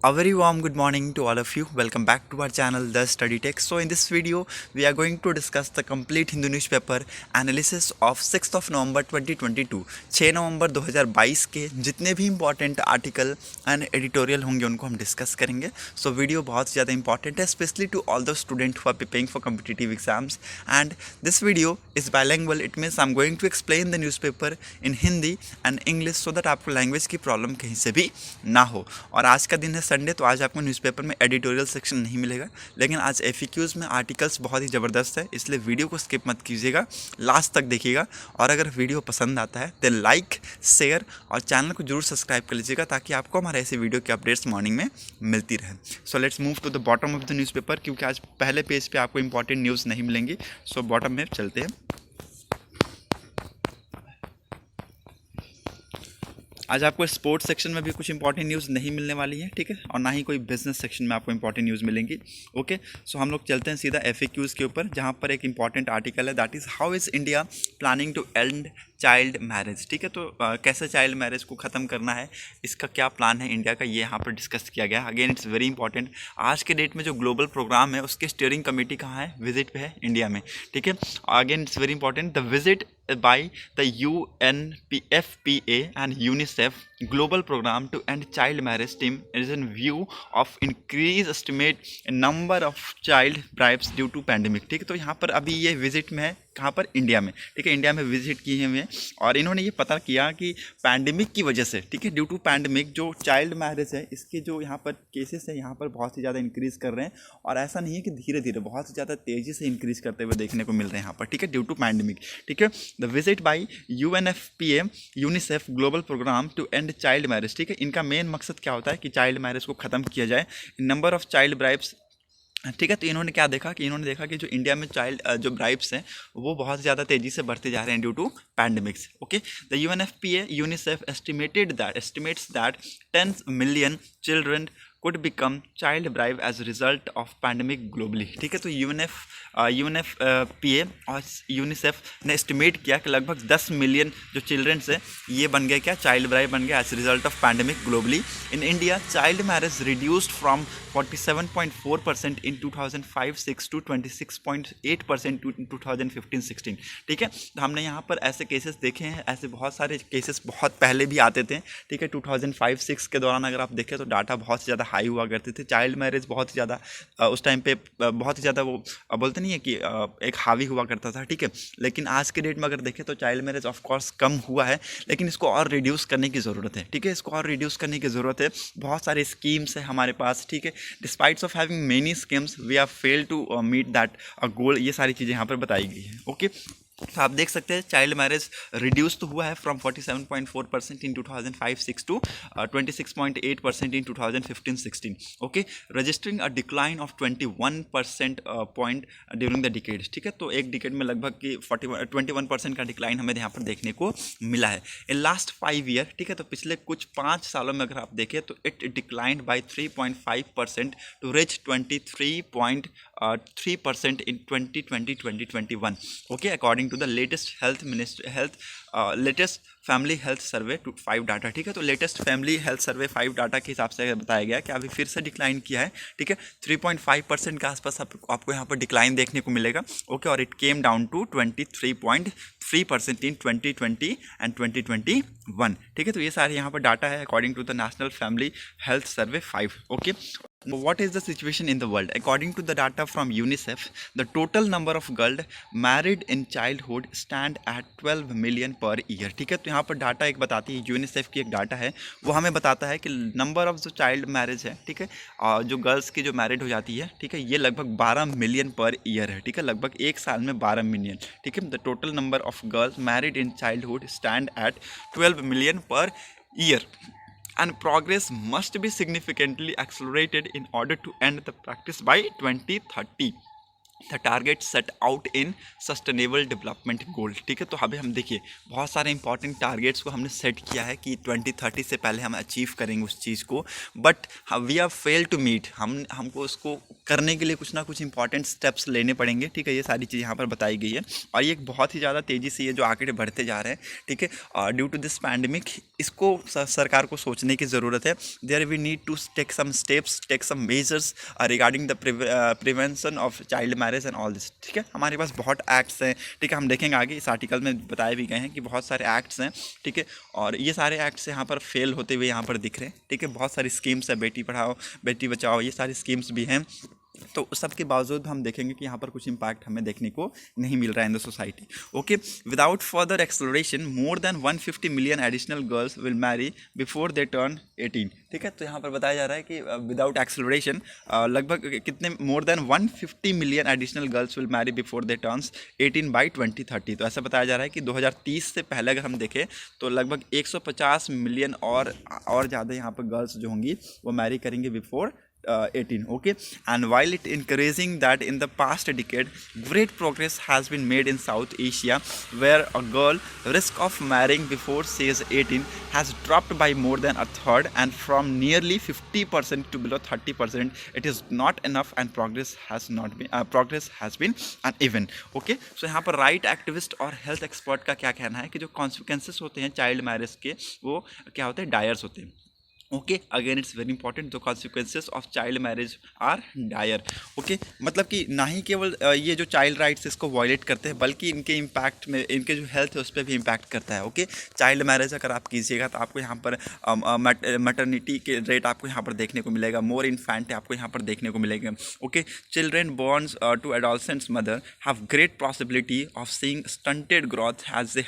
A very warm good morning to all of you. Welcome back to our channel The Study Tech. So in this video we are going to discuss the complete Hindu newspaper analysis of 6th of November 2022 6 नवंबर 2022 के जितने भी important article and editorial होंगे उनको हम discuss करेंगे. So video बहुत ज़्यादा important है specially to all the student who are preparing for competitive exams and this video is bilingual. It means I am going to explain the newspaper in Hindi and English so that आपको language की problem कहीं से भी ना हो. और आज का दिन है संडे, तो आज आपको न्यूज़पेपर में एडिटोरियल सेक्शन नहीं मिलेगा, लेकिन आज एफएक्यूज़ में आर्टिकल्स बहुत ही ज़बरदस्त है, इसलिए वीडियो को स्किप मत कीजिएगा, लास्ट तक देखिएगा. और अगर वीडियो पसंद आता है तो लाइक, शेयर और चैनल को जरूर सब्सक्राइब कर लीजिएगा ताकि आपको हमारे ऐसे वीडियो की अपडेट्स मॉर्निंग में मिलती रहे. So let's move to the bottom of the newspaper, क्योंकि आज पहले पेज पे आपको इंपॉर्टेंट न्यूज़ नहीं मिलेंगी. सो बॉटम में चलते हैं. आज आपको स्पोर्ट्स सेक्शन में भी कुछ इंपॉर्टेंट न्यूज़ नहीं मिलने वाली है, ठीक है, और ना ही कोई बिजनेस सेक्शन में आपको इंपॉर्टेंट न्यूज़ मिलेंगी. ओके, सो हम लोग चलते हैं सीधा एफएक्यूज़ के ऊपर, जहाँ पर एक इंपॉर्टेंट आर्टिकल है, that is how is India planning to end child marriage. ठीक है, तो कैसे चाइल्ड मैरिज को ख़त्म करना है, इसका क्या प्लान है इंडिया का, ये यहाँ पर डिस्कस किया गया. Again it's very important. आज के डेट में जो ग्लोबल प्रोग्राम है उसके स्टीयरिंग कमेटी कहाँ है, विजिट पे है इंडिया में. ठीक है, again it's very important. The visit by the UNFPA and UNICEF global program to end child marriage team is in view of increase estimate number of child bribes due to pandemic. ठीक है, तो यहाँ पर अभी ये visit में है, कहाँ पर, इंडिया में. ठीक है, इंडिया में विजिट किए हुए हैं और इन्होंने ये पता किया कि पैंडमिक की वजह से, ठीक है, ड्यू टू पैंडमिक जो चाइल्ड मैरिज है इसके जो यहाँ पर केसेस है यहाँ पर बहुत ही ज़्यादा इंक्रीज़ कर रहे हैं. और ऐसा नहीं है कि धीरे धीरे, बहुत ही ज़्यादा तेज़ी से इंक्रीज़ करते हुए देखने को मिल रहे हैं यहाँ पर. ठीक है, ड्यू टू पैंडमिक. ठीक है, the visit by UNFPA UNICEF global programme to end child marriage. ठीक है, इनका मेन मकसद क्या होता है कि चाइल्ड मैरिज को ख़त्म किया जाए. Number of child bribes. ठीक है, तो इन्होंने क्या देखा कि इन्होंने देखा कि जो इंडिया में चाइल्ड जो ब्राइब्स हैं वो बहुत ज़्यादा तेज़ी से बढ़ते जा रहे हैं due to pandemics. Okay, the UNFPA UNICEF estimates that 10 million children could become child bride as a result of pandemic globally. ठीक है, तो UNFPA और यूनिसेफ ने एस्टिमेट किया कि लगभग 10 मिलियन जो चिल्ड्रंस है ये बन गए क्या, चाइल्ड ब्राइड बन गए as result of pandemic globally. In India child marriage reduced from 47.4% in 2005-06 to 26.8% in 2015-16. ठीक है, तो हमने यहाँ पर ऐसे केसेस देखे हैं, ऐसे बहुत सारे केसेस बहुत पहले भी आते थे. ठीक है, 2005-06 के दौरान अगर आप देखें तो डाटा बहुत ज़्यादा हाई हुआ करते थे. चाइल्ड मैरिज बहुत ही ज़्यादा उस टाइम पे बहुत ही ज़्यादा वो बोलते नहीं है कि एक हावी हुआ करता था. ठीक है, लेकिन आज के डेट में अगर देखें तो चाइल्ड मैरिज ऑफ कोर्स कम हुआ है, लेकिन इसको और रिड्यूस करने की ज़रूरत है. ठीक है, इसको और रिड्यूस करने की ज़रूरत है. बहुत सारे स्कीम्स है हमारे पास. ठीक है, despites of having many schemes we are fail to meet that goal. ये सारी चीज़ें यहाँ पर बताई गई है. ओके, तो आप देख सकते हैं चाइल्ड मैरिज रिड्यूस तो हुआ है from 47.4% in 2005-06 to 26.8% in 2015-16. Okay, registering a decline of 21% point during the decades. ठीक है, तो एक डिकेड में लगभग कि 21% का डिक्लाइन हमें यहाँ पर देखने को मिला है इन लास्ट 5 ईयर. ठीक है, तो पिछले कुछ 5 सालों में अगर आप देखें तो it declined by 3.5% to reach 23.3% in 2020-2021. Okay, according to the latest latest family health survey 5 data. ठीक है, तो latest family health survey 5 data के हिसाब से बताया गया कि अभी फिर से डिक्लाइन किया है. ठीक है, 3.5% के आसपास आपको यहाँ पर डिक्लाइन देखने को मिलेगा. ओके, और it came down to 23.3% in 2020 and 2021. ठीक है, तो ये सारे यहाँ पर डाटा है according to the national family health survey 5. Okay, what is the situation in the world? According to the data from UNICEF, the total number of girls married in childhood stand at 12 million per year. ठीक है, तो यहाँ पर data एक बताती है, UNICEF की एक डाटा है, वो हमें बताता है कि नंबर ऑफ जो चाइल्ड मैरिज है, ठीक है, जो गर्ल्स की जो मैरिड हो जाती है, ठीक है, ये लगभग 12 मिलियन पर ईयर है. ठीक है, लगभग एक साल में 12 मिलियन. ठीक है, the total number of girls married in childhood stand at 12 million per year. And progress must be significantly accelerated in order to end the practice by 2030. The target set out in sustainable development goal. ठीक है, तो अभी हम देखिए बहुत सारे important targets को हमने सेट किया है कि 2030 से पहले हम अचीव करेंगे उस चीज़ को, but we are fail to meet. हमको उसको करने के लिए कुछ ना कुछ इंपॉर्टेंट स्टेप्स लेने पड़ेंगे। ठीक है, ये सारी चीज़ यहाँ पर बताई गई है और ये एक बहुत ही ज़्यादा तेज़ी से ये जो आंकड़े बढ़ते जा रहे हैं। ठीक है, ड्यू टू दिस पैंडमिक इसको सरकार को सोचने की ज़रूरत है। There we need to take some steps, take some measures regarding the prevention of child marriage and all this. ठीक है, हमारे पास बहुत एक्ट्स हैं। ठीक है, हम देखेंगे आगे इस आर्टिकल में बताए भी गए हैं कि बहुत सारे एक्ट्स हैं। ठीक है, और ये सारे एक्ट्स यहाँ पर फेल होते हुए यहाँ पर दिख रहे हैं। ठीक है, बहुत सारी स्कीम्स है, बेटी पढ़ाओ बेटी बचाओ, ये सारी स्कीम्स भी हैं। तो सबके बावजूद हम देखेंगे कि यहाँ पर कुछ इम्पैक्ट हमें देखने को नहीं मिल रहा है in the society. Okay, without further exploration more than 150 million additional girls will marry before they turn 18। ठीक है, तो यहाँ पर बताया जा रहा है कि विदाउट एक्सलोरेशन लगभग कितने more than 150 million additional girls will marry before they turns 18 by 2030। तो ऐसा बताया जा रहा है कि 2030 से पहले अगर हम देखें तो लगभग 150 मिलियन और ज़्यादा यहाँ पर गर्ल्स जो होंगी वो मैरी करेंगे before 18. Okay, and while it encouraging that in the past decade great progress has been made in South Asia, where a girl risk of marrying before age 18 has dropped by more than a third, and from nearly 50% to below 30%, it is not enough and progress has been uneven. Okay, so यहाँ पर right activist और health expert का क्या कहना है कि जो consequences होते हैं चाइल्ड मैरिज के वो क्या होते हैं, डायर्स होते हैं। Okay, again it's very important, the consequences of child marriage are dire. Okay, मतलब कि ना ही केवल ये जो चाइल्ड राइट्स इसको वायलेट करते हैं बल्कि इनके इम्पैक्ट में इनके जो हेल्थ है उस पर भी इम्पैक्ट करता है। ओके, चाइल्ड मैरिज अगर आप कीजिएगा तो आपको यहाँ पर मैटरनिटी के रेट आपको यहाँ पर देखने को मिलेगा, मोर इन्फेंट आपको यहाँ पर देखने को मिलेगा। Okay, children born to adolescents mother have great possibility of seeing stunted growth as they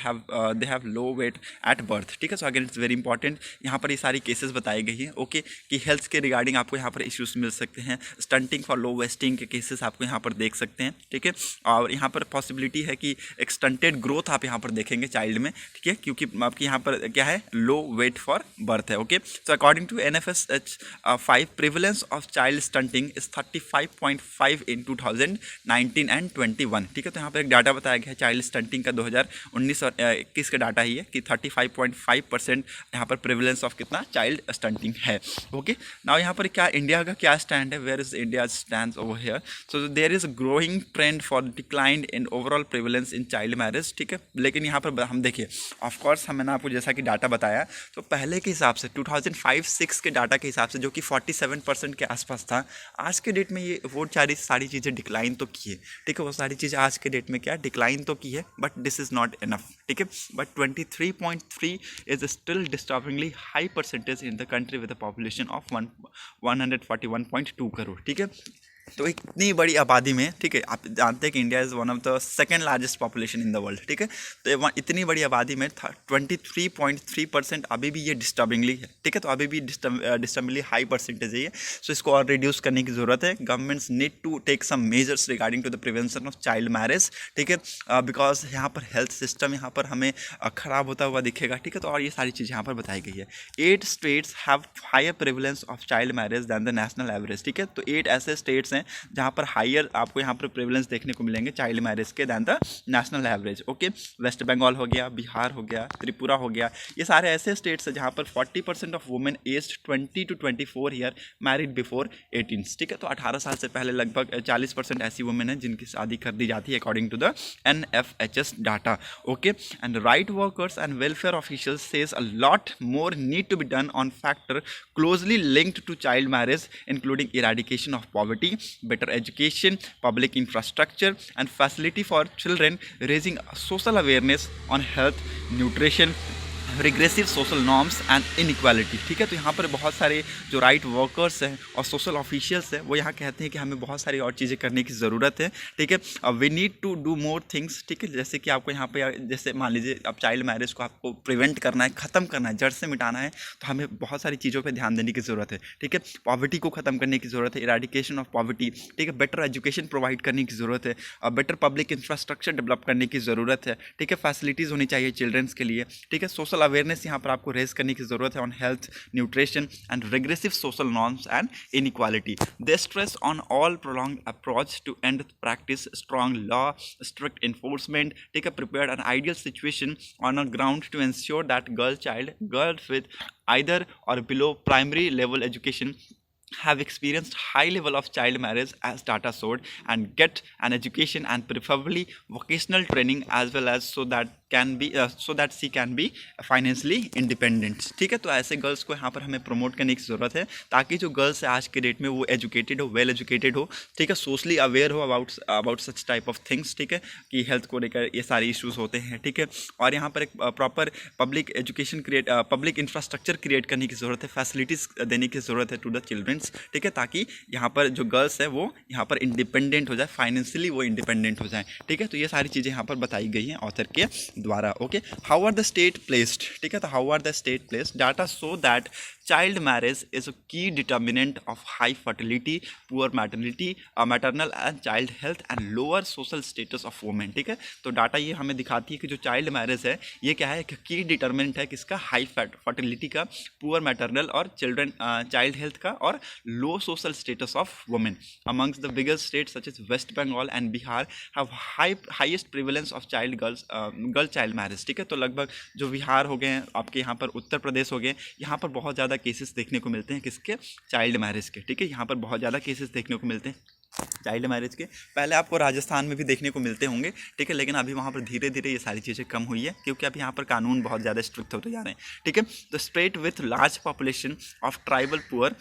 have low weight at birth. ठीक है, so again it's very important, यहाँ पर ये सारी केसेस बताई गई है। ओके, कि हेल्थ के रिगार्डिंग आपको यहाँ पर इश्यूज मिल सकते हैं, स्टंटिंग फॉर लो वेस्टिंग के केसेस आपको यहाँ पर देख सकते हैं। ठीक है, और यहाँ पर पॉसिबिलिटी है कि एक स्टंटेड ग्रोथ आप यहाँ पर देखेंगे चाइल्ड में। ठीक है, क्योंकि आपकी यहाँ पर क्या है, लो वेट फॉर बर्थ है। Okay, so according to NFSH 5 prevalence of child stunting is 35.5 in 2019 and 21। ठीक है, तो यहाँ पर एक डाटा बताया गया है चाइल्ड स्टंटिंग का 2019 और 21 का डाटा ही है कि 35.5% यहाँ पर प्रिवलेंस ऑफ कितना चाइल्ड स्टंटिंग है। ओके, नाउ यहाँ पर क्या इंडिया का क्या स्टैंड है, where is India stands over here. So there is a growing trend for decline in overall prevalence in child marriage. ठीक है, लेकिन यहाँ पर हम देखिए ऑफकोर्स मैंने आपको जैसा कि डाटा बताया तो पहले के हिसाब से 2005-06 के डाटा के हिसाब से जो कि 47% के आसपास था, आज के डेट में ये वो सारी चीज़ें डिक्लाइन तो की है। ठीक है, वो सारी चीज़ें आज के डेट में क्या डिक्लाइन तो की है, but this is not enough. ठीक है, but 23.3 is still disturbingly high percentage in the country with a population of 141.2 crore. ठीक है, तो इतनी बड़ी आबादी में, ठीक है, आप जानते हैं कि India is one of the second largest population in the world. ठीक है, तो इतनी बड़ी आबादी में 23.3% अभी भी ये डिस्टर्बिंगली है। ठीक है, तो अभी भी डिस्टर्बिंगली हाई परसेंटेज है ये। सो इसको और रिड्यूस करने की ज़रूरत है। Governments need to take some measures regarding to the prevention of child marriage. ठीक है, बिकॉज यहाँ पर हेल्थ सिस्टम यहाँ पर हमें ख़राब होता हुआ दिखेगा। ठीक है, तो और ये सारी चीज़ यहाँ पर बताई गई है। 8 states have higher prevalence of child marriage than the national average. ठीक है, तो 8 ऐसे स्टेट्स हैं जहाँ पर हायर आपको यहाँ पर प्रिवलेंस देखने को मिलेंगे चाइल्ड मैरिज के than the national average. Okay, West Bengal हो गया, बिहार हो गया, त्रिपुरा हो गया, ये सारे ऐसे स्टेट्स हैं जहाँ पर 40% of women aged 20 to 24 year married before 18। ठीक है, तो 18 साल से पहले लगभग 40% ऐसी वुमेन है जिनकी शादी कर दी जाती है according to the NFHS data. Okay, and right workers and welfare officials says a lot more need to be done on factor closely linked to child marriage including eradication of poverty, better education, public infrastructure and facility for children, raising social awareness on health, nutrition, regressive social norms and inequality. ठीक है, तो यहाँ पर बहुत सारे जो right workers हैं और सोशल ऑफिशियल्स हैं वो यहाँ कहते हैं कि हमें बहुत सारी और चीज़ें करने की ज़रूरत है। ठीक है, we need to do more things. ठीक है, जैसे कि आपको यहाँ पे जैसे मान लीजिए अब चाइल्ड मैरिज को आपको प्रिवेंट करना है, ख़त्म करना है, जड़ से मिटाना है, तो हमें बहुत सारी चीज़ों पर ध्यान देने की ज़रूरत है। ठीक है, पॉवर्टी को ख़त्म करने की ज़रूरत है, इराडिकेशन ऑफ पॉवर्टी। ठीक है, बेटर एजुकेशन प्रोवाइड करने की ज़रूरत है, बेटर पब्लिक इंफ्रास्ट्रक्चर डेवलप करने की ज़रूरत है। ठीक है, फैसिलिटीज़ होनी चाहिए चिल्ड्रंस के लिए। ठीक है, सोशल सोशल अवेयरनेस यहाँ पर आपको रेज करने की ज़रूरत है on health, nutrition and regressive social norms and inequality. They stress on all prolong approach to end practice strong law, strict enforcement, take a prepared and ideal situation on a ground to ensure that girls with either or below primary level education have experienced high level of child marriage as data showed, and get an education and preferably vocational training as well as so that she can be financially independent. ठीक है, तो ऐसे girls को यहाँ पर हमें promote करने की ज़रूरत है ताकि जो गर्ल्स है आज के डेट में वो एजुकेटेड हो, वेल एजुकेटेड हो, ठीक है, सोशली अवेयर हो about such type of things, ठीक है, कि हेल्थ को लेकर ये सारे इश्यूज़ होते हैं, ठीक है. और यहाँ पर एक proper public education public infrastructure create करने की ज़रूरत है, फैसिलिटीज़ देने की ज़रूरत है टू द चिल्ड्रंस, ठीक है, ताकि यहाँ पर जो गर्ल्स है वो यहाँ पर इंडिपेंडेंट हो जाए, फाइनेंशियली वो इंडिपेंडेंट हो जाए, ठीक है. तो ये सारी चीज़ें यहाँ पर बताई गई हैं ऑथर के द्वारा. Okay, how are the state placed, ठीक है, तो how are the state placed data so that child marriage is a key determinant of high fertility, poor maternity, maternal and child health and lower social status of women. ठीक है, तो data ये हमें दिखाती है कि जो चाइल्ड मैरिज है ये क्या है, की डिटर्मिनेंट है किसका, हाई फर्टिलिटी का, पुअर मैटरनल और चाइल्ड हेल्थ का, और low social status of women. Amongst the biggest states such as West Bengal and Bihar have highest prevalence of girl child marriage. ठीक है, तो लगभग जो बिहार हो गए, आपके यहाँ पर उत्तर प्रदेश हो गए, यहाँ पर बहुत ज़्यादा केसेस देखने को मिलते हैं किसके, चाइल्ड मैरिज के. ठीक है, यहाँ पर बहुत ज़्यादा केसेस देखने को मिलते हैं चाइल्ड मैरिज के. पहले आपको राजस्थान में भी देखने को मिलते होंगे, ठीक है, लेकिन अभी वहाँ पर धीरे धीरे ये सारी चीज़ें कम हुई है क्योंकि अभी यहाँ पर कानून बहुत ज़्यादा स्ट्रिक्ट होते जा रहे हैं. ठीक है, तो state with large population of tribal poor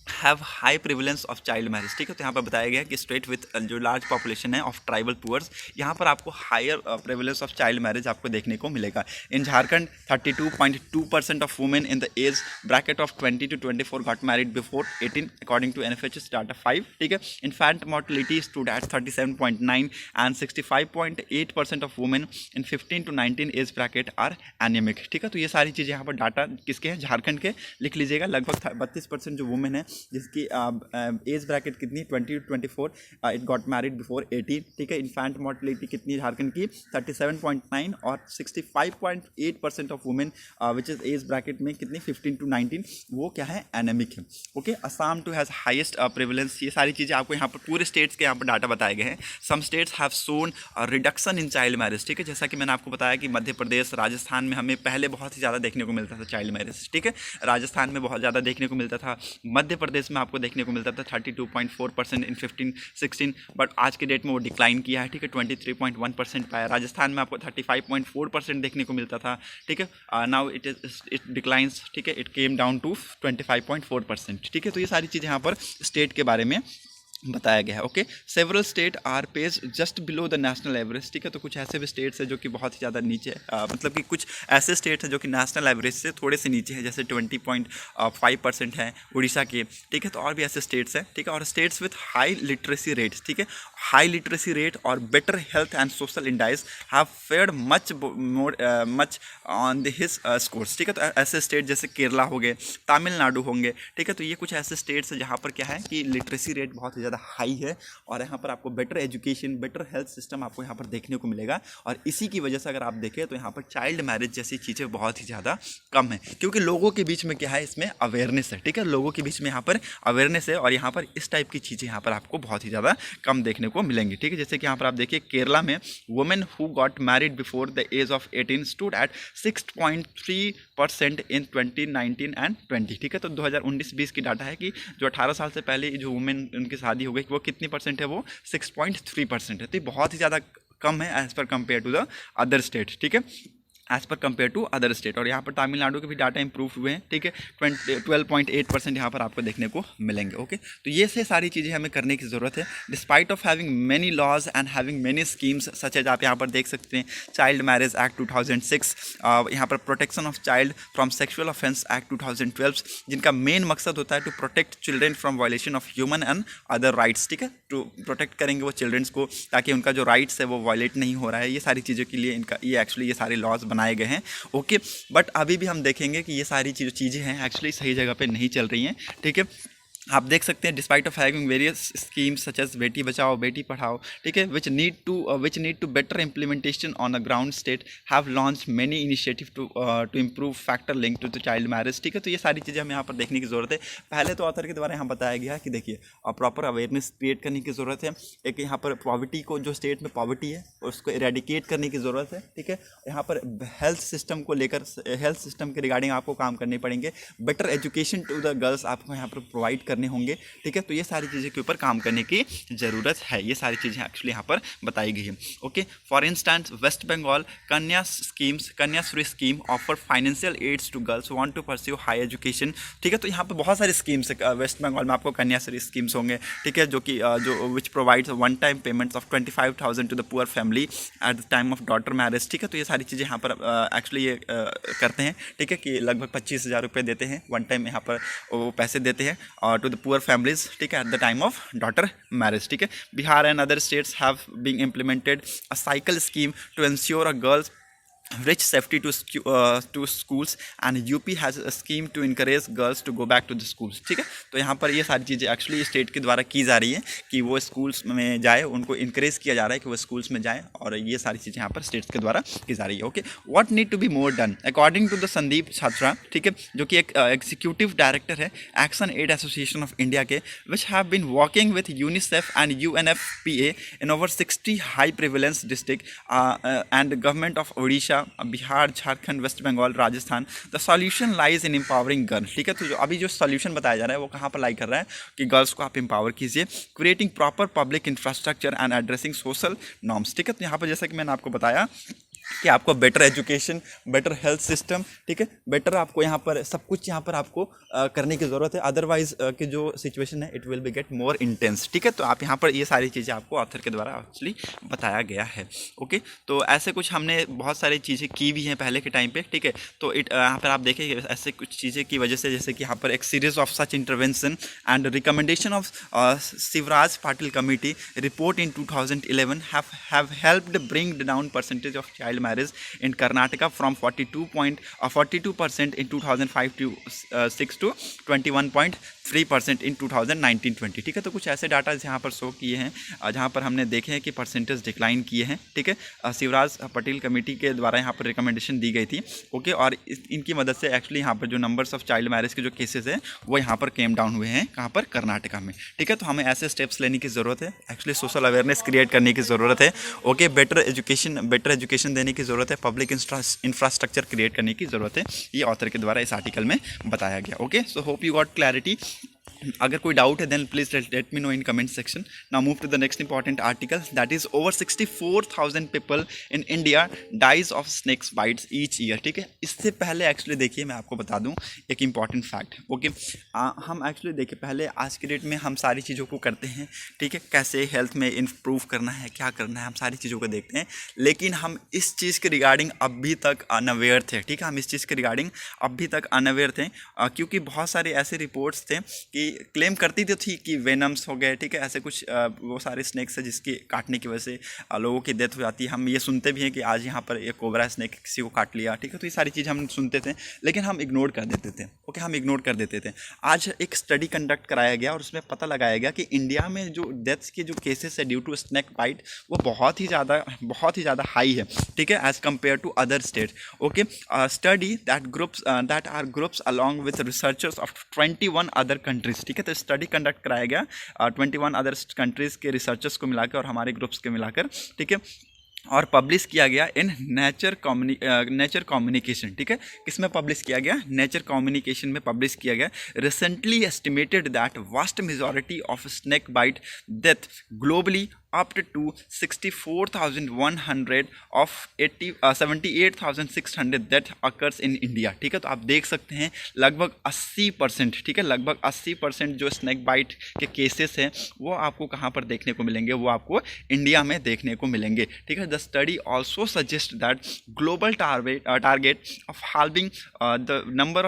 have high prevalence of child marriage. ठीक है, तो यहाँ पर बताया गया है कि स्टेट विथ जो लार्ज पॉपुलेशन है ऑफ ट्राइबल पुअर्स, यहाँ पर आपको higher prevalence of child marriage आपको देखने को मिलेगा. In Jharkhand 32.2% of women in the age bracket of 20 to 24 got married before 18 according to NFHS data 5. ठीक है, infant mortality stood at 37.9 and 65.8% of women in 15 to 19 age bracket are anaemic. ठीक है, तो ये सारी चीज़ें यहाँ पर डाटा किसके हैं, झारखंड के, लिख लीजिएगा. लगभग 32% जो वुमेन है जिसकी एज ब्रैकेट कितनी 20 to 24, it got married before 18. ठीक है, इन्फेंट मोर्टलिटी कितनी झारखंड की 37.9 और 65.8% of women which is age bracket में कितनी 15 to 19 वो क्या है, एनेमिक है. Okay, Assam too has highest prevalence. ये सारी चीज़ें आपको यहाँ पर पूरे स्टेट्स के यहाँ पर डाटा बताए गए हैं. Some states have shown reduction in child marriage. ठीक है, जैसा कि मैंने आपको बताया कि मध्य प्रदेश, राजस्थान में हमें पहले बहुत ही ज़्यादा देखने को मिलता था चाइल्ड मैरिज. ठीक है, राजस्थान में बहुत ज़्यादा देखने को मिलता था, मध्य प्रदेश में आपको देखने को मिलता था 32.4% इन 15-16, बट आज के डेट में वो डिक्लाइन किया है. ठीक है, 23.1% पाया. राजस्थान में आपको 35.4% देखने को मिलता था. ठीक है, नाउ इट डिक्लाइंस. ठीक है, इट केम डाउन टू 25.4%. ठीक है, तो ये सारी चीज़ें यहाँ पर स्टेट के बारे में बताया गया है. Okay, several state are pegged just below the national average. ठीक है, तो कुछ ऐसे भी स्टेट्स हैं जो कि बहुत ही ज़्यादा नीचे मतलब कि कुछ ऐसे स्टेट्स हैं जो कि नेशनल एवरेज से थोड़े से नीचे हैं, जैसे 20.5% है उड़ीसा के. ठीक है, तो और भी ऐसे स्टेट्स हैं. ठीक है, और states with high literacy rates. ठीक है, हाई लिटरेसी रेट और better health and social indices have fared much on his scores. ठीक है, तो ऐसे स्टेट जैसे केरला हो गए, तमिलनाडु होंगे. ठीक है, तो ये कुछ ऐसे स्टेट्स हैं जहाँ पर क्या है कि लिटरेसी रेट बहुत ही ज़्यादा हाई है और यहाँ पर आपको better education, better health system आपको यहाँ पर देखने को मिलेगा. और इसी की वजह से अगर आप देखें तो यहाँ पर चाइल्ड मैरिज जैसी चीज़ें बहुत ही ज़्यादा कम है क्योंकि लोगों के बीच में क्या है, इसमें अवेयरनेस है. ठीक है, लोगों के बीच में यहाँ पर अवेयरनेस है और यहाँ पर इस टाइप की चीज़ें यहाँ पर आपको बहुत ही ज़्यादा कम देखने को मिलेंगी. ठीक है, जैसे कि यहाँ पर आप देखिए केरला में women who got married before the age of 18 stood at 6.3% in 2019 and 20. ठीक है, तो 2019-20 की डाटा है कि जो 18 साल से पहले जो वुमेन उनकी शादी हो गई वो कितनी परसेंट है, वो 6.3% है. तो बहुत ही ज़्यादा कम है एज़ पर compare to the other state. ठीक है, एज़ पर कंपेयर टू अदर स्टेट. और यहाँ पर तमिलनाडु के भी डाटा इंप्रूव हुए हैं. ठीक है, 12.8% यहाँ पर आपको देखने को मिलेंगे. ओके, तो ये से सारी चीज़ें हमें करने की ज़रूरत है. Despite of having many laws and having many schemes such as, आप यहाँ पर देख सकते हैं चाइल्ड मैरिज एक्ट 2006, यहाँ पर protection of child from sexual offence act 2012, जिनका मेन मकसद होता है to protect children from violation of human and other rights. ठीक है, टू प्रोटेक्ट करेंगे वो चिल्ड्रेंस को ताकि उनका जो राइट्स है वो वायलेट नहीं हो रहा है. ये सारी चीज़ों के लिए इनका ये एक्चुअली ये सारे लॉज बनाए गए हैं. ओके, बट अभी भी हम देखेंगे कि ये सारी चीज़ें हैं एक्चुअली सही जगह पे नहीं चल रही हैं. ठीक है, आप देख सकते हैं despite of having various schemes such as Beti Bachao Beti Padhao, ठीक है, which need to better implementation on a ground state have launch many initiative to improve factor link to the child marriage, ठीक है। तो ये सारी चीज़ें हमें यहाँ पर देखने की ज़रूरत है। पहले तो ऑथर के द्वारा यहाँ बताया गया है कि देखिए प्रॉपर अवेयरनेस क्रिएट करने की ज़रूरत है। एक यहाँ पर पॉवर्टी को, जो स्टेट में पॉवर्टी है उसको इरेडिकेट करने की ज़रूरत है, ठीक है। यहाँ पर हेल्थ सिस्टम को लेकर, हेल्थ सिस्टम के रिगार्डिंग आपको काम करने पड़ेंगे। Better education to the girls आपको यहाँ पर प्रोवाइड करने होंगे, ठीक है। तो ये सारी चीज़ें के ऊपर काम करने की ज़रूरत है। ये सारी चीज़ें एक्चुअली यहाँ पर बताई गई है। Okay, for instance west Bengal Kanyashree scheme offer financial aids to girls want to pursue high education, ठीक है। तो यहाँ पर बहुत सारी स्कीम्स है वेस्ट बंगाल में, आपको कन्याश्री स्कीम्स होंगे, ठीक है, जो which provides one time payments of 25,000 to the poor family at the time of daughter marriage, ठीक है। तो ये सारी चीज़ें यहाँ पर एक्चुअली ये करते हैं, ठीक है, कि लगभग 25,000 रुपये देते हैं वन टाइम, यहाँ पर वो पैसे देते हैं और टू द पुअर फैमिलीज, ठीक है, at the time of daughter marriage, ठीक है। Bihar and other states have been implemented a cycle scheme to ensure a girls rich safety to schools and UP has a scheme to encourage girls to go back to the schools, ठीक है। तो यहाँ पर ये सारी चीज़ें actually state के द्वारा की जा रही है कि वो स्कूल्स में जाए, उनको इनक्रेज किया जा रहा है कि वो स्कूल्स में जाए, और ये सारी चीज़ें यहाँ पर स्टेट्स के द्वारा की जा रही है। Okay, what need to be more done according to the Sandeep Chhatra, ठीक है, जो कि एक एग्जीक्यूटिव डायरेक्टर है Action Aid Association of India के, which have been working with UNICEF and UNFPA in over 60 high prevalence district and government of Odisha, Bihar, Jharkhand, West Bengal, Rajasthan. The solution lies in empowering girls, ठीक है। तो जो अभी जो सॉल्यूशन बताया जा रहा है वो कहाँ पर लाई कर रहा है कि गर्ल्स को आप एम्पावर कीजिए, creating proper public infrastructure and addressing social norms, ठीक है। तो यहाँ पर जैसा कि मैंने आपको बताया कि आपको better education, better health system, ठीक है, बेटर आपको यहाँ पर सब कुछ यहाँ पर आपको करने की ज़रूरत है, अदरवाइज कि जो सिचुएशन है it will be get more intense, ठीक है। तो आप यहाँ पर ये सारी चीज़ें आपको ऑथर के द्वारा एक्चुअली बताया गया है। ओके, तो ऐसे कुछ हमने बहुत सारी चीज़ें की भी हैं पहले के टाइम पे, ठीक है। तो यहाँ पर आप देखें ऐसे कुछ चीज़ें की वजह से, जैसे कि यहाँ पर एक series of such intervention and recommendation of Shivraj Patil committee report in 2011 have helped bring down percentage of child marriage in Karnataka from 42% in 2005 to 6 to 21.3% in 2019-20, ठीक है। तो कुछ ऐसे डाटा यहाँ पर शो किए हैं जहाँ पर हमने देखे हैं कि परसेंटेज डिक्लाइन किए हैं, ठीक है। शिवराज पटेल कमेटी के द्वारा यहाँ पर रिकमेंडेशन दी गई थी, ओके, और इनकी मदद से एक्चुअली यहाँ पर जो नंबर्स ऑफ चाइल्ड मैरिज के जो केसेस हैं वो यहाँ पर केम डाउन हुए हैं, कहाँ पर, कर्नाटका में, ठीक है। तो हमें ऐसे स्टेप्स लेने की ज़रूरत है, एक्चुअली सोशल अवेयरनेस क्रिएट करने की ज़रूरत है, ओके, बेटर एजुकेशन देने की ज़रूरत है, पब्लिक इंफ्रास्ट्रक्चर क्रिएट करने की ज़रूरत है। ये ऑथर के द्वारा इस आर्टिकल में बताया गया। Okay, so hope you got clarity. अगर कोई डाउट है then please let me know in comment section. Now move to the next important article, that is over 64,000 people in India dies of snakes bites each year, ठीक है। इससे पहले actually देखिए मैं आपको बता दूं एक इंपॉर्टेंट फैक्ट, ओके। हम एक्चुअली देखिए पहले आज के डेट में हम सारी चीज़ों को करते हैं, ठीक है, कैसे हेल्थ में इम्प्रूव करना है, क्या करना है, हम सारी चीज़ों को देखते हैं, लेकिन हम इस चीज़ के रिगार्डिंग अभी तक अनअवेयर थे, ठीक है। हम इस चीज़ के रिगार्डिंग अभी तक अनअवेयर थे क्योंकि बहुत सारे ऐसे रिपोर्ट्स थे कि क्लेम करती थी कि वेनम्स हो गए, ठीक है, ऐसे कुछ वो सारे स्नेक्स है जिसके काटने की वजह से लोगों की डेथ हो जाती है। हम ये सुनते भी हैं कि आज यहाँ पर एक कोबरा स्नेक किसी को काट लिया, ठीक है। तो ये सारी चीज़ हम सुनते थे लेकिन हम इग्नोर कर देते थे, ओके, हम इग्नोर कर देते थे। आज एक स्टडी कंडक्ट कराया गया और उसमें पता लगाया गया कि इंडिया में जो डेथ्स के जो केसेस है ड्यू टू स्नेक बाइट वो बहुत ही ज़्यादा हाई है, ठीक है, as compare to other state, okay. Study that are groups along with researchers of 21 other countries, ठीक है। तो स्टडी कंडक्ट कराया गया 21 अदर कंट्रीज़ के रिसर्चर्स को मिलाकर और हमारे ग्रुप्स के मिलाकर, ठीक है, और पब्लिश किया गया इन नेचर कम्युनिकेशन, ठीक है। किसमें पब्लिश किया गया? नेचर कम्युनिकेशन में पब्लिश किया गया। Recently estimated that vast majority of snake bite death globally up to 64,100 of 78,600 that occurs in India, ठीक है। तो आप देख सकते हैं लगभग 80%, ठीक है, लगभग 80% जो स्नैक बाइट के केसेस हैं वो आपको कहाँ पर देखने को मिलेंगे? वो आपको इंडिया में देखने को मिलेंगे, ठीक है। The study also suggest that global target of halving the number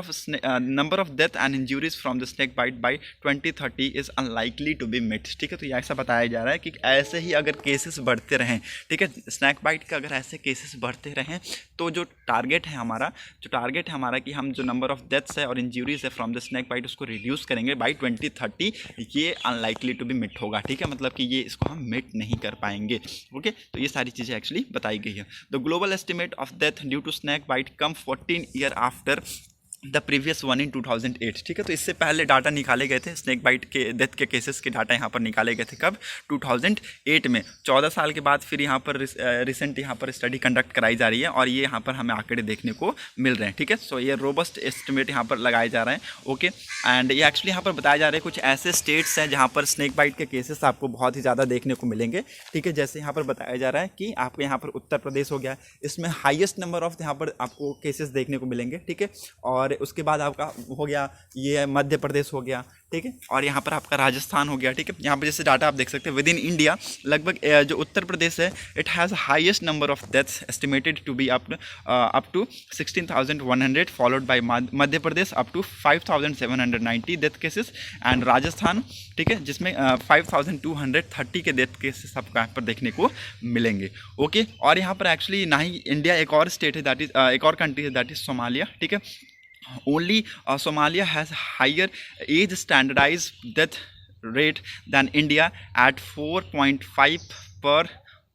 of death and injuries from the snake bite by 2030 is unlikely to be met, ठीक है। तो ये ऐसा बताया जा रहा है कि ऐसे ही अगर केसेस बढ़ते रहें, ठीक है, स्नैक बाइट के अगर ऐसे केसेस बढ़ते रहें तो जो टारगेट है हमारा कि हम जो नंबर ऑफ डेथ्स है और इंजरीज है फ्रॉम द स्नैक बाइट उसको रिड्यूस करेंगे बाई 2030, ये अनलाइकली टू बी मिट होगा, ठीक है, मतलब कि ये इसको हम मिट नहीं कर पाएंगे। ओके, तो ये सारी चीज़ें एक्चुअली बताई गई है। The global estimate of death due to snake bite come 14 year after the previous one in 2008, ठीक है, तो इससे पहले डाटा निकाले गए थे स्नैक बाइट के डेथ के केसेस के डाटा यहाँ पर निकाले गए थे कब, 2008 में। 14 साल के बाद फिर यहाँ पर रिसेंट यहाँ पर स्टडी कंडक्ट कराई जा रही है और ये यहाँ पर हमें आंकड़े देखने को मिल रहे हैं, ठीक है। सो ये रोबस्ट एस्टिमेट यहाँ पर लगाए जा रहे हैं। ओके, एंड ये एक्चुअली यहाँ पर बताया जा रहा है कुछ ऐसे स्टेट्स हैं जहाँ पर स्नैक बाइट के केसेस आपको बहुत ही ज़्यादा देखने को मिलेंगे, ठीक है। जैसे यहाँ पर बताया जा रहा है कि आपको यहाँ पर उत्तर प्रदेश हो गया, इसमें हाईएस्ट नंबर ऑफ यहाँ पर आपको केसेस देखने को मिलेंगे, ठीक है। और उसके बाद आपका हो गया ये मध्य प्रदेश हो गया, ठीक है, और यहाँ पर आपका राजस्थान हो गया, ठीक है। यहाँ पर जैसे डाटा आप देख सकते हैं विद इन इंडिया लगभग जो उत्तर प्रदेश है it has highest number of deaths estimated to be up to 16,100, followed by Madhya Pradesh up to 5,790 death cases and Rajasthan, ठीक है, जिसमें 5,230 के डेथ केसेस आपको यहाँ पर देखने को मिलेंगे। ओके, और यहाँ पर एक्चुअली ना ही इंडिया, एक और स्टेट है दैट इज एक और कंट्री है दैट इज सोमालिया, ठीक है। Only Somalia has higher age standardized death rate than India at 4.5 per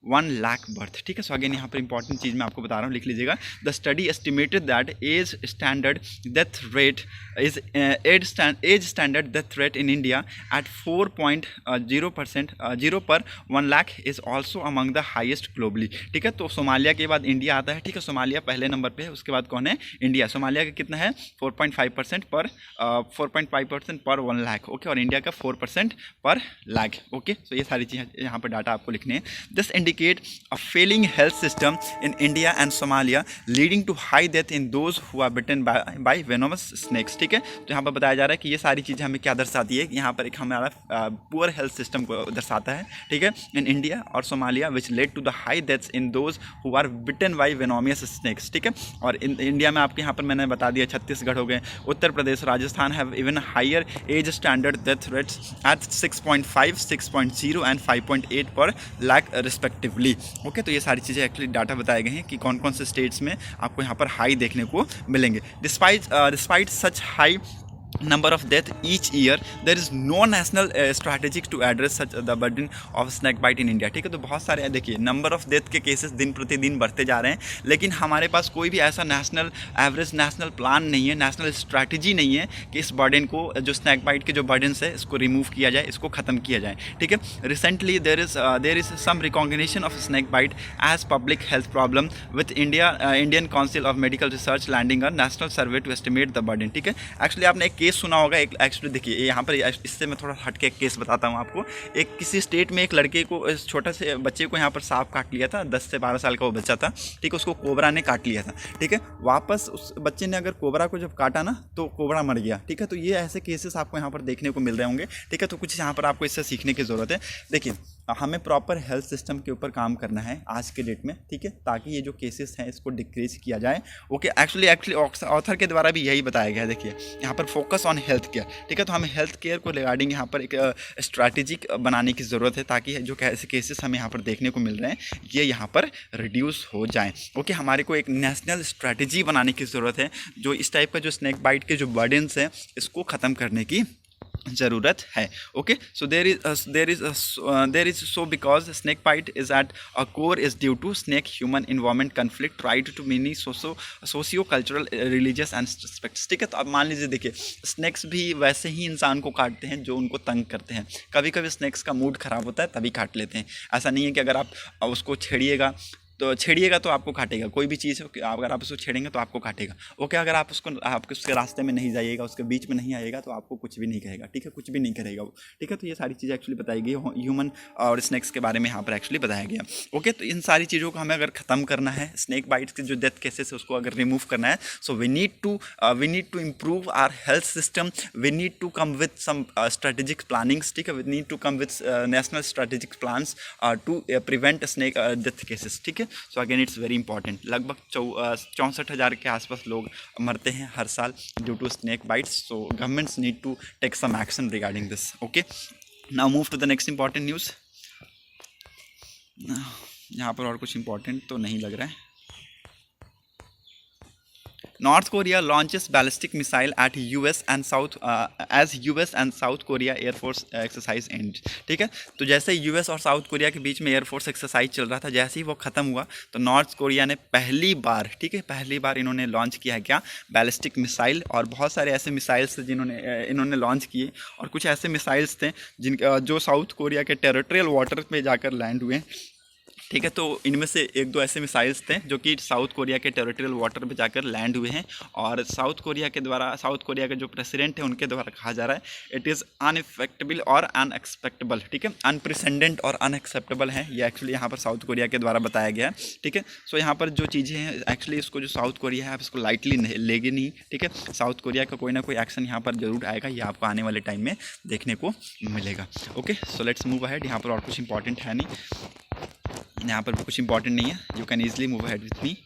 1 lakh birth, ठीक है। सो अगेन यहाँ पर इंपॉर्टेंट चीज़ मैं आपको बता रहा हूँ, लिख लीजिएगा। The study estimated that age standard death rate is age standard death rate in India at 4.0%, 0 per 1 lakh is also among the highest globally, ठीक है। तो सोमालिया के बाद इंडिया आता है, ठीक है, सोमालिया पहले नंबर पे है, उसके बाद कौन है, इंडिया। सोमालिया का कितना है 4.5% पर 4.5% पर 1 लाख, ओके, और इंडिया का 4% पर लाख। ओके, तो ये सारी चीज़ें यहाँ पर डाटा आपको लिखने हैं। This indicate a failing health system in India and Somalia leading to high death in those who are bitten by venomous snakes, ठीक है। तो यहाँ पर बताया जा रहा है कि ये सारी चीज़ें हमें क्या दर्शाती है, यहाँ पर एक हमारा पुअर हेल्थ सिस्टम को दर्शाता है, ठीक है, इन इंडिया और Somalia which led to the high deaths in those who are bitten by venomous snakes, ठीक है। और इंडिया में आपके यहाँ पर मैंने बता दिया छत्तीसगढ़ हो गए, Uttar Pradesh, Rajasthan have even higher age standard death rates at 6.5, 6.0 and 5.8 पर लाख रिस्पेक्टिवली। ओके, तो ये सारी चीज़ें एक्चुअली डाटा बताए गए हैं कि कौन कौन से स्टेट्स में आपको यहाँ पर हाई देखने को मिलेंगे। Despite such high number of death each year there is no national strategy to address such the burden of snake bite in India, ठीक है। तो बहुत सारे देखिए नंबर ऑफ डेथ के केसेस दिन प्रतिदिन बढ़ते जा रहे हैं, लेकिन हमारे पास कोई भी ऐसा नेशनल एवरेज नेशनल प्लान नहीं है, नेशनल स्ट्रैटेजी नहीं है कि इस बर्डन को, जो स्नैक बाइट के जो बर्डन्स है, इसको रिमूव किया जाए, इसको ख़त्म किया जाए, ठीक है। Recently there is some recognition of snake bite as public health problem with Indian council of medical research landing a national survey to estimate the burden, ठीक है। एक्चुअली आपने एक केस सुना होगा, एक एक्चुअली देखिए यहाँ पर इससे मैं थोड़ा हट के एक केस बताता हूँ आपको। एक किसी स्टेट में एक लड़के को, छोटा से बच्चे को यहाँ पर सांप काट लिया था, 10 से 12 साल का वो बच्चा था, ठीक है, उसको कोबरा ने काट लिया था, ठीक है। वापस उस बच्चे ने अगर कोबरा को जब काटा ना तो कोबरा मर गया, ठीक है। तो ये ऐसे केसेस आपको यहाँ पर देखने को मिल रहे होंगे, ठीक है। तो कुछ यहाँ पर आपको इससे सीखने की ज़रूरत है। देखिए हमें प्रॉपर हेल्थ सिस्टम के ऊपर काम करना है आज के डेट में, ठीक है, ताकि ये जो केसेस हैं इसको डिक्रीज किया जाए। ओके, एक्चुअली ऑथर के द्वारा भी यही बताया गया है। देखिए यहाँ पर फोकस ऑन हेल्थ केयर, ठीक है। तो हमें हेल्थ केयर को रिगार्डिंग यहाँ पर एक स्ट्रैटेजिक बनाने की ज़रूरत है, ताकि जो ऐसे केसेस हमें यहाँ पर देखने को मिल रहे हैं ये यहाँ पर रिड्यूस हो जाएँ। ओके, हमारे को एक नेशनल स्ट्रैटेजी बनाने की ज़रूरत है, जो इस टाइप का जो स्नैक बाइट के जो बर्डन्स हैं इसको ख़त्म करने की ज़रूरत है। Okay, so there is so because snake bite is at a core is due to snake human environment conflict right to many socio cultural religious and aspects, ठीक है। तो अब मान लीजिए देखिए स्नैक्स भी वैसे ही इंसान को काटते हैं जो उनको तंग करते हैं। कभी कभी स्नैक्स का मूड ख़राब होता है तभी काट लेते हैं। ऐसा नहीं है कि अगर आप उसको छेड़िएगा तो आपको काटेगा, कोई भी चीज़ हो कि अगर आप उसको छेड़ेंगे तो आपको काटेगा। ओके, अगर आप उसके रास्ते में नहीं जाइएगा, उसके बीच में नहीं आइएगा तो आपको कुछ भी नहीं कहेगा, ठीक है, कुछ भी नहीं करेगा वो, ठीक है। तो ये सारी चीज़ें एक्चुअली बताई गई ह्यूमन और स्नैक्स के बारे में यहाँ पर एक्चुअली बताया गया। ओके, तो इन सारी चीज़ों को हमें अगर ख़त्म करना है, स्नैक बाइट्स के जो डेथ केसेस है उसको अगर रिमूव करना है, so we need to improve our health system, we need to come with some strategic plannings, ठीक है, we need to come with national strategic plans to prevent snake death cases, ठीक है। So again it's very important. लगभग 64,000 के आसपास लोग मरते हैं हर साल due to snake bites. So governments need to take some action regarding this. Okay, now move to the next important news. यहाँ पर और कुछ इंपॉर्टेंट तो नहीं लग रहा है। North Korea launches ballistic missile at US and South as US and South Korea Air Force exercise ends। ठीक है, तो जैसे यूएस और साउथ कोरिया के बीच में एयरफोर्स एक्सरसाइज चल रहा था, जैसे ही वो ख़त्म हुआ तो नॉर्थ कोरिया ने पहली बार, ठीक है, पहली बार इन्होंने लॉन्च किया है क्या, बैलिस्टिक मिसाइल। और बहुत सारे ऐसे मिसाइल्स थे जिन्होंने इन्होंने लॉन्च किए, और कुछ ऐसे मिसाइल्स थे जो साउथ कोरिया के टेरिटोरियल वाटर में जाकर लैंड हुए। ठीक है, तो इनमें से एक दो ऐसे मिसाइल्स थे जो कि साउथ कोरिया के टेरिटोरियल वाटर पे जाकर लैंड हुए हैं, और साउथ कोरिया के जो प्रेसिडेंट है उनके द्वारा कहा जा रहा है इट इज़ अनएक्सपेक्टेबल और अनएक्सपेक्टेबल। ठीक है, अनप्रेसिडेंट और अनएक्सेप्टेबल है, ये एक्चुअली यहाँ पर साउथ कोरिया के द्वारा बताया गया है। ठीक है, सो यहाँ पर जो चीज़ें हैं एक्चुअली इसको जो साउथ कोरिया है आप इसको लाइटली लेगी नहीं। ठीक है, साउथ कोरिया का कोई ना कोई एक्शन यहाँ पर जरूर आएगा, ये आपको आने वाले टाइम में देखने को मिलेगा। Okay, so let's move ahead. यहाँ पर और कुछ इंपॉर्टेंट है नहीं, यहाँ पर भी कुछ इंपॉर्टेंट नहीं है, you can easily move ahead with me.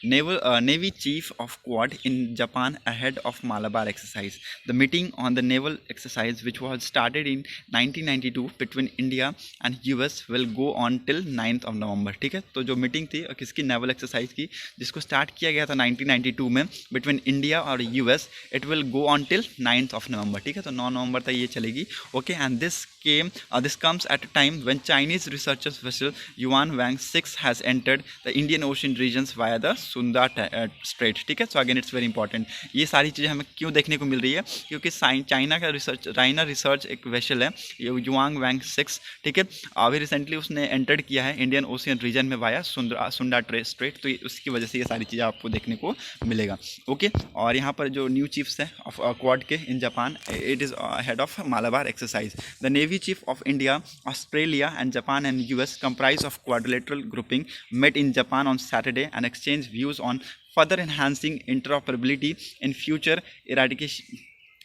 Navy Chief of Quad in Japan ahead of Malabar exercise. The meeting on the naval exercise, which was started in 1992 between India and US, will go on till 9th of November। ठीक है, तो जो meeting थी किसकी, naval exercise की, जिसको start किया गया था 1992 में बिटवीन इंडिया और US, it will go on till 9th of November। ठीक है, तो 9 नवंबर तक ये चलेगी। Okay, and this comes at a time when Chinese researchers vessel Yuan Wang 6 has entered the Indian Ocean regions via the Sunda straight. ठीक है, so again it's very important. ये सारी चीज़ें हमें क्यों देखने को मिल रही है, क्योंकि चाइना रिसर्च एक वेसल है युआंग वैंग 6। ठीक है, अभी रिसेंटली उसने एंटर्ड किया है इंडियन ओशियन रीजन में वाया सुंदा स्ट्रेट, तो उसकी वजह से ये सारी चीज़ें आपको देखने को मिलेगा। ओके, और यहाँ पर जो न्यू चीफ्स हैं ऑफ क्वाड के in Japan, it is head of Malabar exercise. The navy chief of India, Australia and Japan and US comprised of quadrilateral grouping met in Japan on Saturday and exchanged views on further enhancing interoperability in future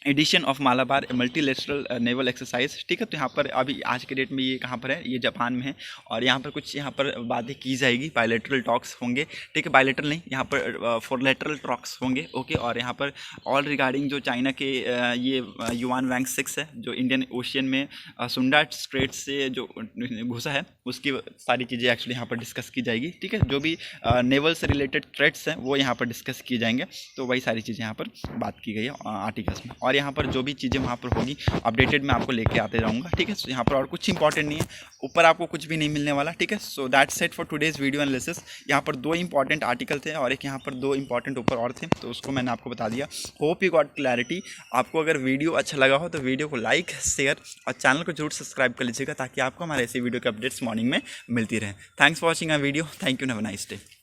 edition of Malabar multilateral naval exercise. ठीक है, तो यहाँ पर अभी आज के date में ये कहाँ पर है, ये जापान में है, और यहाँ पर कुछ यहाँ पर बातें की जाएगी, बायलैटरल टॉक्स होंगे। ठीक है, बायलैटरल नहीं, यहाँ पर फोरलैटरल टॉक्स होंगे। ओके, और यहाँ पर ऑल रिगार्डिंग जो चाइना के ये युआन वैंग 6 है जो इंडियन ओशियन में सुंडा स्ट्रेट से जो घुसा है, उसकी सारी चीज़ें एक्चुअली यहाँ पर डिस्कस की जाएगी। ठीक है, जो भी नेवल से रिलेटेड थ्रेट्स हैं वो यहाँ पर डिस्कस किए जाएंगे, तो वही सारी चीज़ें यहाँ पर बात की गई है आर्टिकल्स में, और यहाँ पर जो भी चीज़ें वहाँ पर होगी अपडेटेड मैं आपको लेके आते रहूँगा। ठीक है, सो यहाँ पर और कुछ इंपॉर्टेंट नहीं है, ऊपर आपको कुछ भी नहीं मिलने वाला। ठीक है, so that's it for today's video analysis. यहाँ पर 2 इंपॉर्टेंट आर्टिकल थे और एक यहाँ पर 2 इंपॉर्टेंट ऊपर और थे, तो उसको मैंने आपको बता दिया। Hope you got clarity. आपको अगर वीडियो अच्छा लगा हो तो वीडियो को लाइक, शेयर और चैनल को जरूर सब्सक्राइब कर लीजिएगा, ताकि आपको हमारे ऐसे वीडियो के अपडेट्स मॉर्निंग में मिलती रहे। Thanks for watching our video. Thank you, have a nice day.